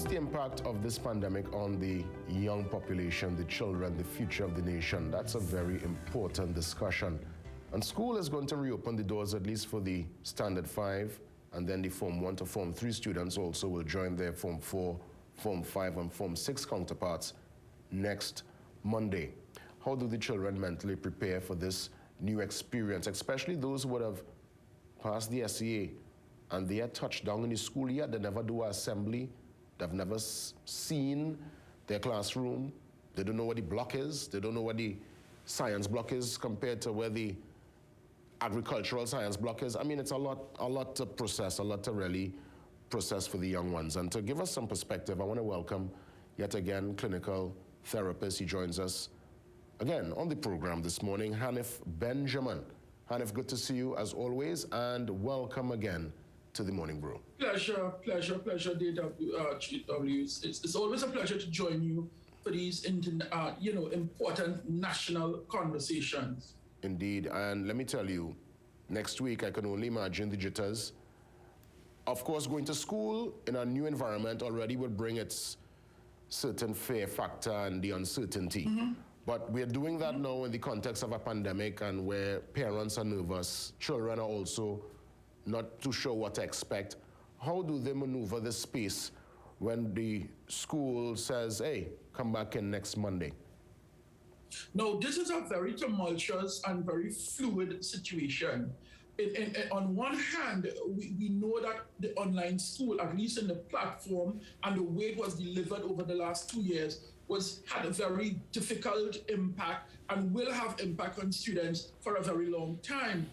What's the impact of this pandemic on the young population, the children, the future of the nation? That's a very important discussion. And school is going to reopen the doors, at least for the Standard 5, and then the Form 1 to Form 3 students also will join their Form 4, Form 5, and Form 6 counterparts next Monday. How do the children mentally prepare for this new experience, especially those who would have passed the SEA and they had touched down in the school year, they never do an assembly, they've never seen their classroom, they don't know what the block is, they don't know what the science block is compared to where the agricultural science block is. I mean, it's a lot to process, a lot to really process for the young ones. And to give us some perspective, I want to welcome yet again clinical therapist. He joins us again on the program this morning, Hanif Benjamin. Hanif, good to see you as always, and welcome again to the Morning Brew. Pleasure, GW. It's always a pleasure to join you for these important national conversations. Indeed, and let me tell you, next week I can only imagine the jitters. Of course, going to school in a new environment already would bring its certain fear factor and the uncertainty. But we're doing that now in the context of a pandemic and where parents are nervous, children are also not too sure what to expect. How do they maneuver this space when the school says, hey, come back in next Monday? No, this is a very tumultuous and very fluid situation. On one hand, we know that the online school, at least in the platform and the way it was delivered over the last 2 years, had a very difficult impact and will have impact on students for a very long time.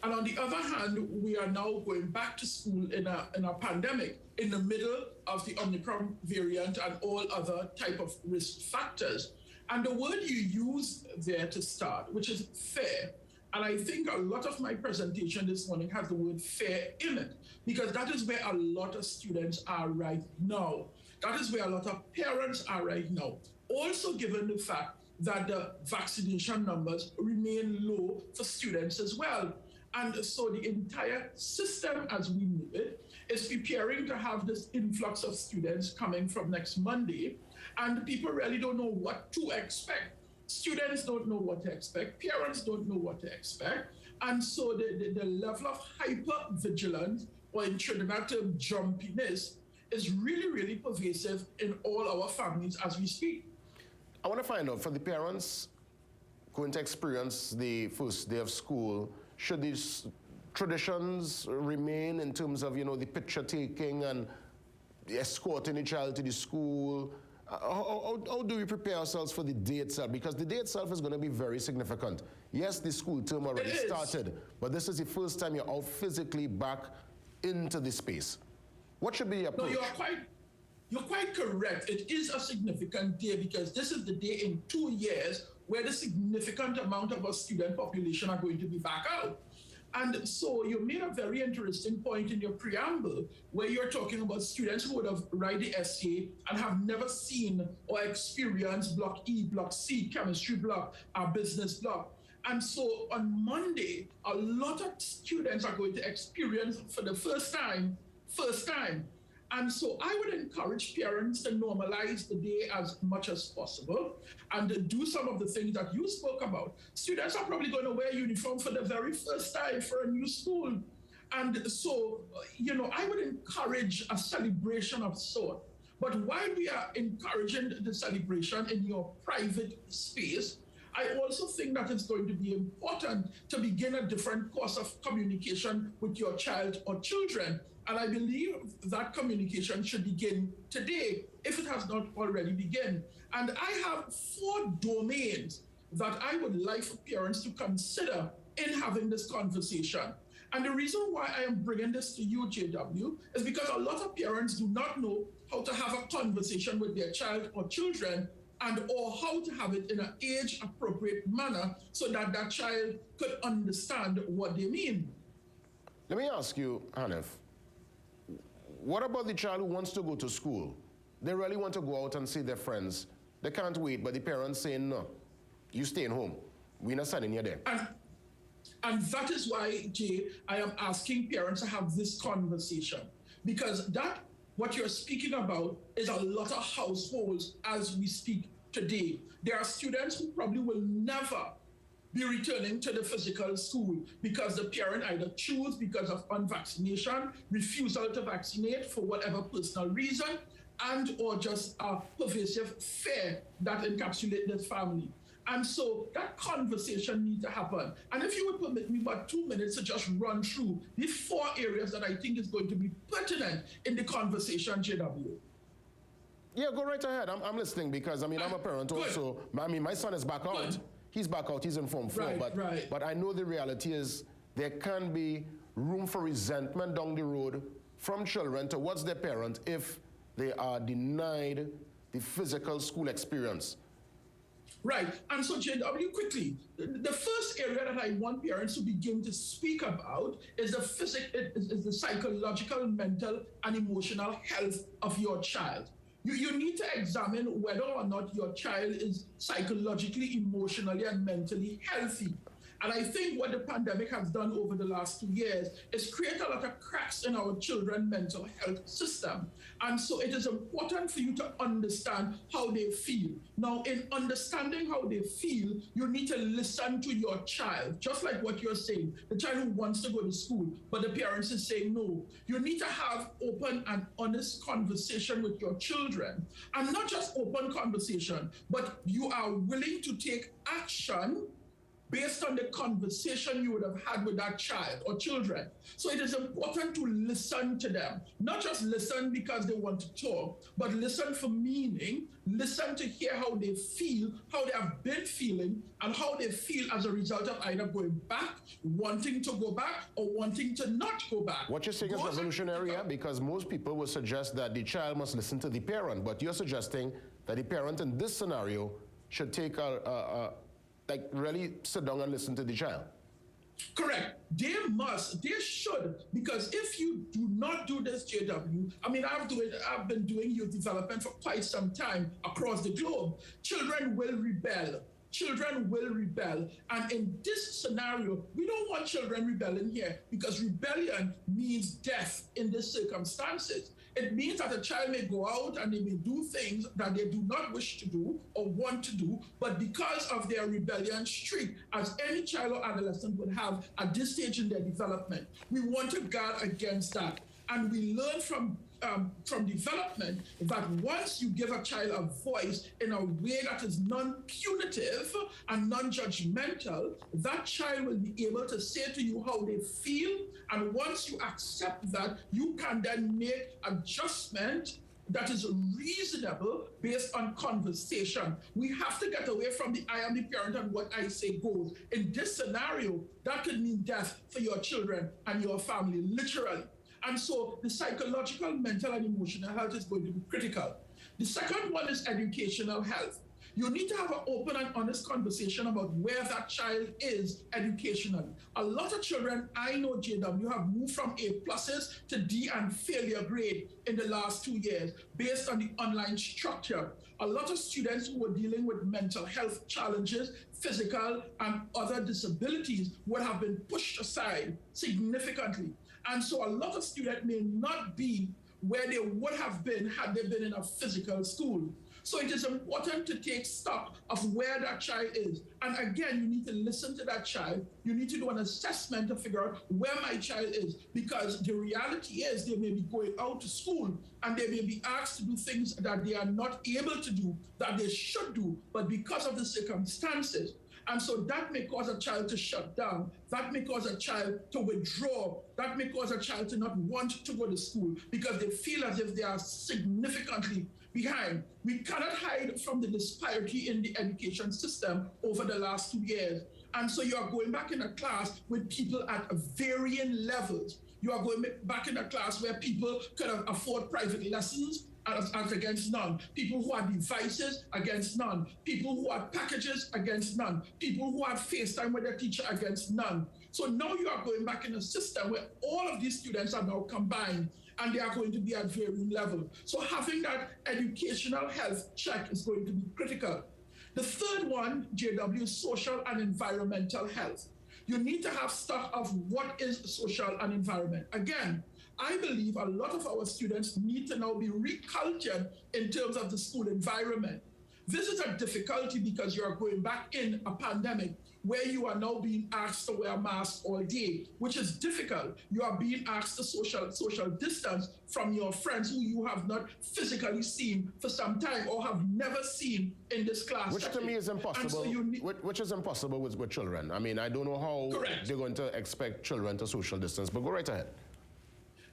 And on the other hand, we are now going back to school in a pandemic in the middle of the Omicron variant and all other type of risk factors. And the word you use there to start, which is fair, and I think a lot of my presentation this morning has the word fair in it, because that is where a lot of students are right now. That is where a lot of parents are right now. Also given the fact that the vaccination numbers remain low for students as well. And so the entire system as we know it is preparing to have this influx of students coming from next Monday. And people really don't know what to expect. Students don't know what to expect. Parents don't know what to expect. And so the level of hyper-vigilance, or in Trinidad term, jumpiness, is really, really pervasive in all our families as we speak. I want to find out, for the parents going to experience the first day of school, should these traditions remain in terms of, the picture taking and escorting the child to the school? How do we prepare ourselves for the day itself? Because the day itself is going to be very significant. Yes, the school term already started, but this is the first time you're out physically back into the space. What should be the approach? No, you're quite correct. It is a significant day because this is the day in 2 years where the significant amount of our student population are going to be back out. And so you made a very interesting point in your preamble where you're talking about students who would have written the essay and have never seen or experienced Block E, Block C, Chemistry Block, our Business Block. And so on Monday, a lot of students are going to experience for the first time. And so I would encourage parents to normalize the day as much as possible and do some of the things that you spoke about. Students are probably going to wear uniform for the very first time for a new school. And so, I would encourage a celebration of sort. But while we are encouraging the celebration in your private space, I also think that it's going to be important to begin a different course of communication with your child or children. And I believe that communication should begin today, if it has not already begun. And I have 4 domains that I would like for parents to consider in having this conversation. And the reason why I am bringing this to you, JW, is because a lot of parents do not know how to have a conversation with their child or children or how to have it in an age-appropriate manner so that that child could understand what they mean. Let me ask you, Hanif, what about the child who wants to go to school? They really want to go out and see their friends. They can't wait, but the parents saying, no, you staying home. We're not sending you there. And that is why, Jay, I am asking parents to have this conversation. Because that what you're speaking about is a lot of households as we speak today. There are students who probably will never be returning to the physical school because the parent either choose because of unvaccination, refusal to vaccinate for whatever personal reason, and or just a pervasive fear that encapsulates this family. And so that conversation needs to happen. And if you would permit me about 2 minutes to just run through these 4 areas that I think is going to be pertinent in the conversation, JW. Yeah, go right ahead. I'm listening because, I mean, I'm a parent also. I mean, my son is back out. He's back out, he's in Form 4. But I know the reality is there can be room for resentment down the road from children towards their parent if they are denied the physical school experience. Right. And so, JW, quickly, the first area that I want parents to begin to speak about is the psychological, mental, and emotional health of your child. You need to examine whether or not your child is psychologically, emotionally, and mentally healthy. And I think what the pandemic has done over the last 2 years is create a lot of cracks in our children's mental health system. And so it is important for you to understand how they feel. Now, in understanding how they feel, you need to listen to your child, just like what you're saying. The child who wants to go to school, but the parents is saying no. You need to have open and honest conversation with your children. And not just open conversation, but you are willing to take action based on the conversation you would have had with that child or children. So it is important to listen to them, not just listen because they want to talk, but listen for meaning, listen to hear how they feel, how they have been feeling, and how they feel as a result of either going back, wanting to go back, or wanting to not go back. What you're saying is revolutionary, because most people would suggest that the child must listen to the parent, but you're suggesting that the parent in this scenario should take like really sit down and listen to the child. Correct. They should, because if you do not do this, JW, I mean, I've been doing youth development for quite some time across the globe. Children will rebel. Children will rebel. And in this scenario, we don't want children rebelling here because rebellion means death in these circumstances. It means that a child may go out and they may do things that they do not wish to do or want to do, but because of their rebellion streak, as any child or adolescent would have at this stage in their development, we want to guard against that. And we learn from development that once you give a child a voice in a way that is non-punitive and non-judgmental, that child will be able to say to you how they feel. And once you accept that, you can then make adjustment that is reasonable based on conversation. We have to get away from the I am the parent and what I say goes. In this scenario, that could mean death for your children and your family, literally. And so the psychological, mental, and emotional health is going to be critical. The second one is educational health. You need to have an open and honest conversation about where that child is educationally. A lot of children, I know, JW, have moved from A+ to D and failure grade in the last 2 years based on the online structure. A lot of students who were dealing with mental health challenges, physical and other disabilities would have been pushed aside significantly. And so a lot of students may not be where they would have been had they been in a physical school. So it is important to take stock of where that child is. And again, you need to listen to that child. You need to do an assessment to figure out where my child is, because the reality is they may be going out to school and they may be asked to do things that they are not able to do, that they should do, but because of the circumstances. And so that may cause a child to shut down. That may cause a child to withdraw. That may cause a child to not want to go to school because they feel as if they are significantly behind. We cannot hide from the disparity in the education system over the last 2 years. And so you are going back in a class with people at varying levels. You are going back in a class where people could afford private lessons as against none. People who had devices against none. People who had packages against none. People who had FaceTime with their teacher against none. So now you are going back in a system where all of these students are now combined and they are going to be at varying levels. So having that educational health check is going to be critical. The third one, JW, is social and environmental health. You need to have stuff of what is social and environment. Again, I believe a lot of our students need to now be recultured in terms of the school environment. This is a difficulty because you are going back in a pandemic where you are now being asked to wear masks all day, which is difficult. You are being asked to social distance from your friends who you have not physically seen for some time or have never seen in this class. Which to me is impossible. So which is impossible with children. I mean, I don't know how they're going to expect children to social distance, but go right ahead.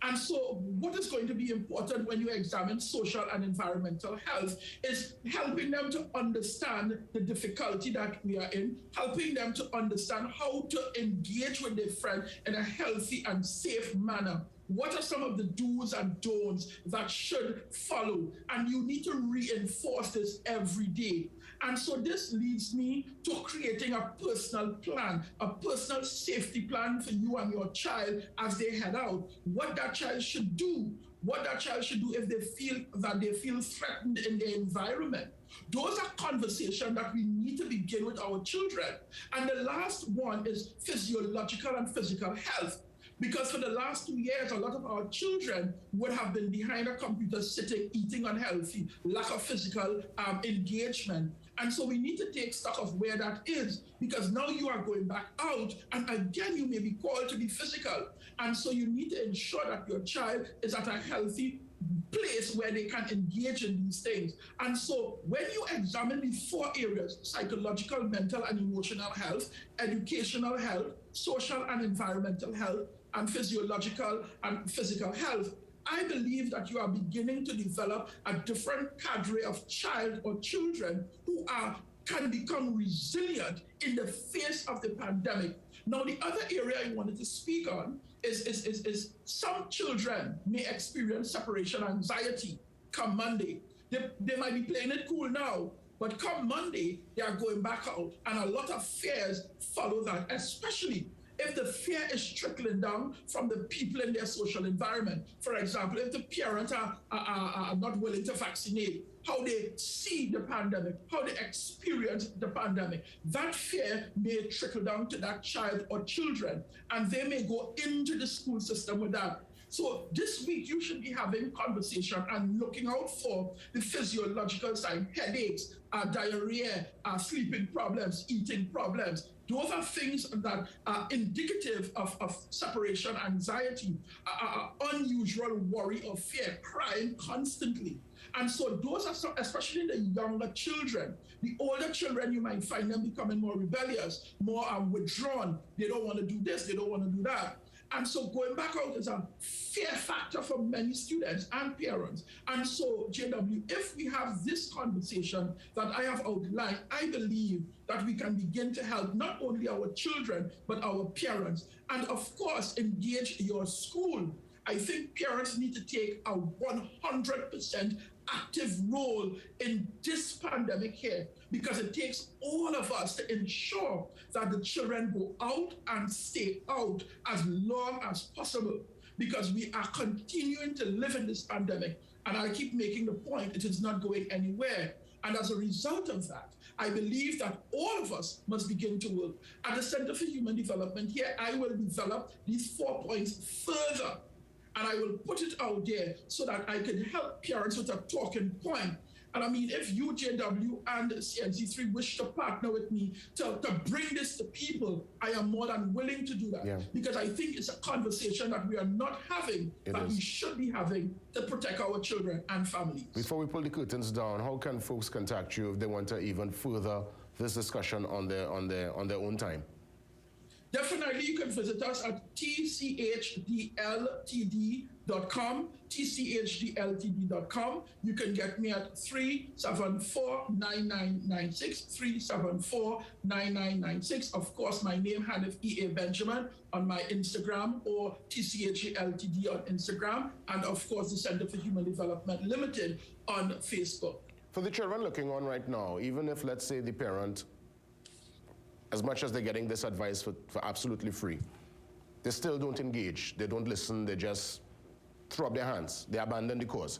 And so what is going to be important when you examine social and environmental health is helping them to understand the difficulty that we are in, helping them to understand how to engage with their friend in a healthy and safe manner. What are some of the do's and don'ts that should follow? And you need to reinforce this every day. And so this leads me to creating a personal plan, a personal safety plan for you and your child as they head out. What that child should do, what that child should do if they feel threatened in their environment. Those are conversations that we need to begin with our children. And the last one is physiological and physical health. Because for the last 2 years, a lot of our children would have been behind a computer sitting, eating unhealthy, lack of physical engagement. And so we need to take stock of where that is, because now you are going back out, and again, you may be called to be physical. And so you need to ensure that your child is at a healthy place where they can engage in these things. And so when you examine these 4 areas, psychological, mental, and emotional health, educational health, social and environmental health, and physiological and physical health, I believe that you are beginning to develop a different cadre of child or children who can become resilient in the face of the pandemic. Now, the other area I wanted to speak on is some children may experience separation anxiety come Monday. They might be playing it cool now, but come Monday, they are going back out, and a lot of fears follow that, especially if the fear is trickling down from the people in their social environment. For example, if the parents are not willing to vaccinate, how they see the pandemic, how they experience the pandemic, that fear may trickle down to that child or children, and they may go into the school system with that. So this week, you should be having conversation and looking out for the physiological signs, headaches, diarrhea, sleeping problems, eating problems. Those are things that are indicative of separation anxiety, unusual worry or fear, crying constantly. And so those are especially the younger children. The older children, you might find them becoming more rebellious, more withdrawn. They don't want to do this, they don't want to do that. And so going back out is a fear factor for many students and parents. And so, JW, if we have this conversation that I have outlined, I believe that we can begin to help not only our children, but our parents. And of course, engage your school. I think parents need to take a 100% active role in this pandemic here, because it takes all of us to ensure that the children go out and stay out as long as possible, because we are continuing to live in this pandemic. And I keep making the point, it is not going anywhere. And as a result of that, I believe that all of us must begin to work. At the Center for Human Development here, I will develop these 4 points further, and I will put it out there so that I can help parents with a talking point. And I mean, if you, JW, and CNC3 wish to partner with me to bring this to people, I am more than willing to do that. Yeah. Because I think it's a conversation that we are not having, we should be having to protect our children and families. Before we pull the curtains down, how can folks contact you if they want to even further this discussion on their own time? Definitely, you can visit us at tchdltd.com, tchdltd.com. You can get me at 374-9996, 374-9996. Of course, my name, Hanif E.A. Benjamin, on my Instagram, or tchdltd on Instagram, and of course, the Center for Human Development Limited on Facebook. For the children looking on right now, even if, let's say, the parent, as much as they're getting this advice for absolutely free, they still don't engage, they don't listen, they just throw up their hands, they abandon the cause.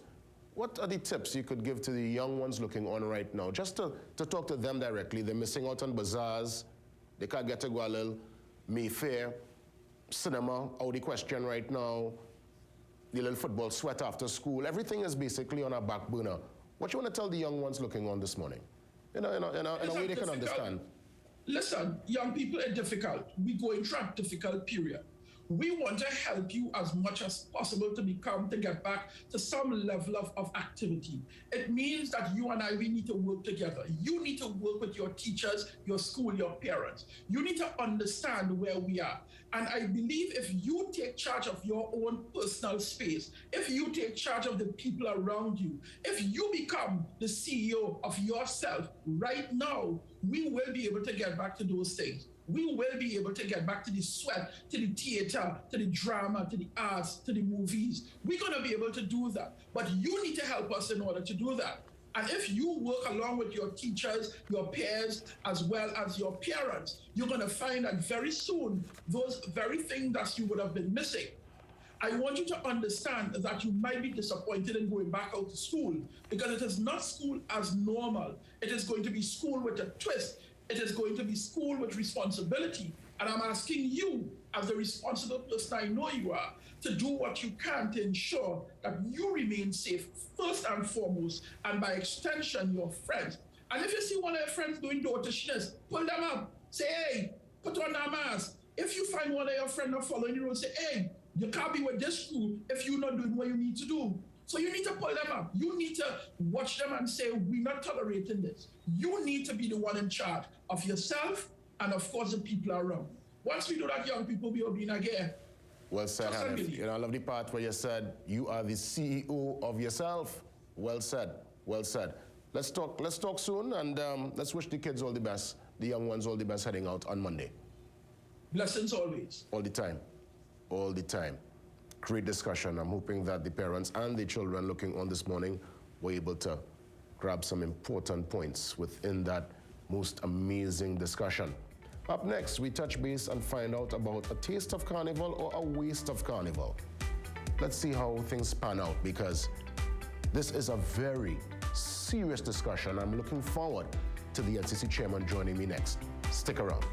What are the tips you could give to the young ones looking on right now, just to talk to them directly? They're missing out on bazaars, they can't get to Gualil, Mayfair, cinema, out the question right now. the little football sweat after school. Everything is basically on our back burner. What you want to tell the young ones looking on this morning? In a way they can understand. Listen, young people are difficult. We're going through a difficult period. We want to help you as much as possible to get back to some level of activity. It means that you and we need to work together. You need to work with your teachers, your school, your parents. You need to understand where we are. And I believe if you take charge of your own personal space, if you take charge of the people around you, if you become the CEO of yourself right now, we will be able to get back to those things. We will be able to get back to the sweat, to the theater, to the drama, to the arts, to the movies. We're going to be able to do that. But you need to help us in order to do that. And if you work along with your teachers, your peers, as well as your parents, you're going to find that very soon, those very things that you would have been missing. I want you to understand that you might be disappointed in going back out to school because it is not school as normal. It is going to be school with a twist. It is going to be school with responsibility. And I'm asking you, as the responsible person I know you are, to do what you can to ensure that you remain safe, first and foremost, and by extension, your friends. And if you see one of your friends doing daughterishness, pull them up. Say, hey, put on that mask. If you find one of your friends not following you, say, hey, you can't be with this crew if you're not doing what you need to do. So you need to pull them up. You need to watch them and say, we're not tolerating this. You need to be the one in charge of yourself and, of course, the people around. Once we do that, young people will be in a gear. Well said, Hanif. I love the part where you said you are the CEO of yourself. Well said. Well said. Let's talk soon, and let's wish the kids all the best, the young ones all the best heading out on Monday. Blessings always. All the time. All the time. Great discussion. I'm hoping that the parents and the children looking on this morning were able to grab some important points within that most amazing discussion. Up next, we touch base and find out about a taste of carnival or a waste of carnival. Let's see how things pan out, because this is a very serious discussion. I'm looking forward to the NCC chairman joining me next. Stick around.